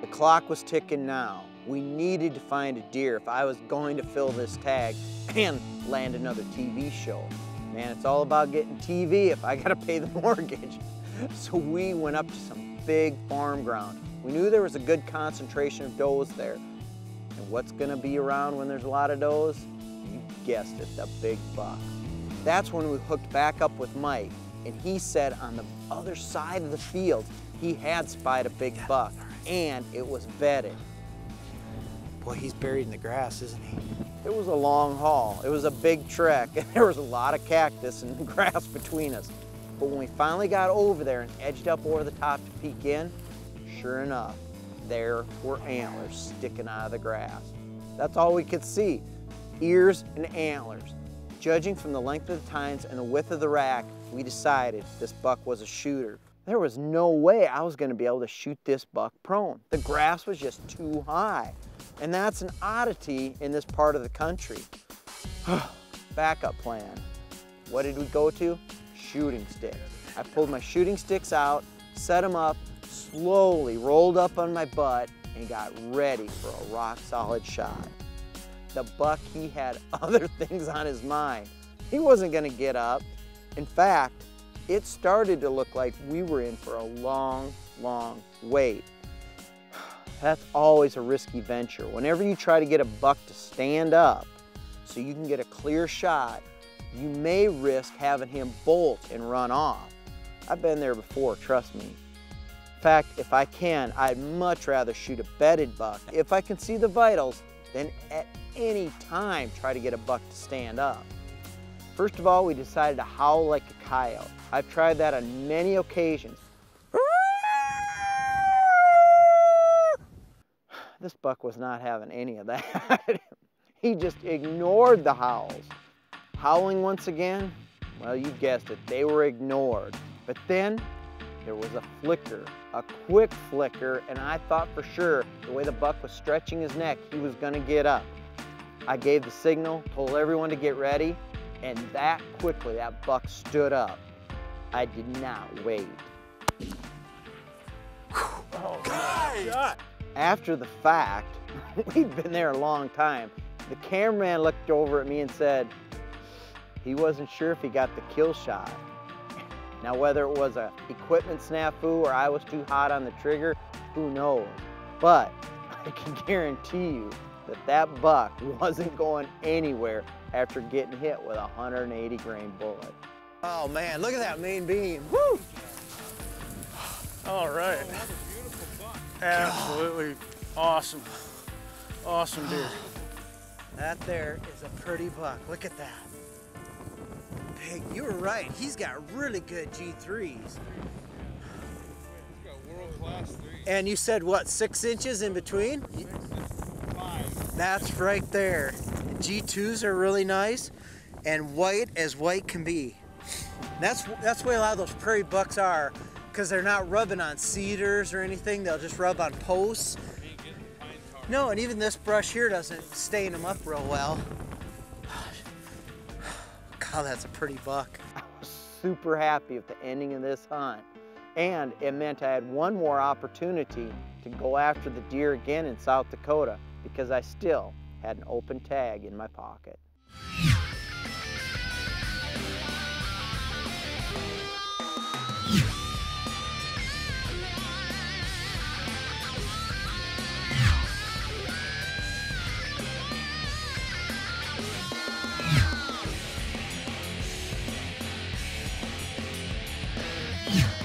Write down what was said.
The clock was ticking now. We needed to find a deer if I was going to fill this tag and land another TV show. Man, it's all about getting TV if I gotta pay the mortgage. So we went up to some big farm ground. We knew there was a good concentration of does there. And what's gonna be around when there's a lot of does? You guessed it, the big buck. That's when we hooked back up with Mike, and he said on the other side of the field, he had spied a big buck, and it was bedded. Boy, he's buried in the grass, isn't he? It was a long haul. It was a big trek, and there was a lot of cactus and grass between us. But when we finally got over there and edged up over the top to peek in, sure enough, there were antlers sticking out of the grass. That's all we could see, ears and antlers. Judging from the length of the tines and the width of the rack, we decided this buck was a shooter. There was no way I was gonna be able to shoot this buck prone. The grass was just too high. And that's an oddity in this part of the country. Backup plan. What did we go to? Shooting sticks. I pulled my shooting sticks out, set them up, slowly rolled up on my butt, and got ready for a rock solid shot. The buck, he had other things on his mind. He wasn't gonna get up. In fact, it started to look like we were in for a long, long wait. That's always a risky venture. Whenever you try to get a buck to stand up so you can get a clear shot, you may risk having him bolt and run off. I've been there before, trust me. In fact, if I can, I'd much rather shoot a bedded buck. If I can see the vitals, then at any time try to get a buck to stand up. First of all, we decided to howl like a coyote. I've tried that on many occasions. This buck was not having any of that. He just ignored the howls. Howling once again? Well, you guessed it, they were ignored. But then there was a flicker, a quick flicker, and I thought for sure the way the buck was stretching his neck, he was gonna get up. I gave the signal, told everyone to get ready, and that quickly that buck stood up. I did not wait. Oh, God! After the fact, we'd been there a long time, the cameraman looked over at me and said he wasn't sure if he got the kill shot. Now, whether it was an equipment snafu or I was too hot on the trigger, who knows? But I can guarantee you that that buck wasn't going anywhere after getting hit with a 180 grain bullet. Oh man, look at that main beam. Woo! All right. Absolutely awesome. Awesome deer. That there is a pretty buck. Look at that. Hey, you were right. He's got really good G3s. He's got world-class 3s. And you said what, 6 inches in between? 5. That's right there. G2s are really nice and white as white can be. That's why a lot of those prairie bucks are, because they're not rubbing on cedars or anything. They'll just rub on posts. No, and even this brush here doesn't stain them up real well. God, that's a pretty buck. I was super happy with the ending of this hunt. And it meant I had one more opportunity to go after the deer again in South Dakota because I still had an open tag in my pocket. Yeah.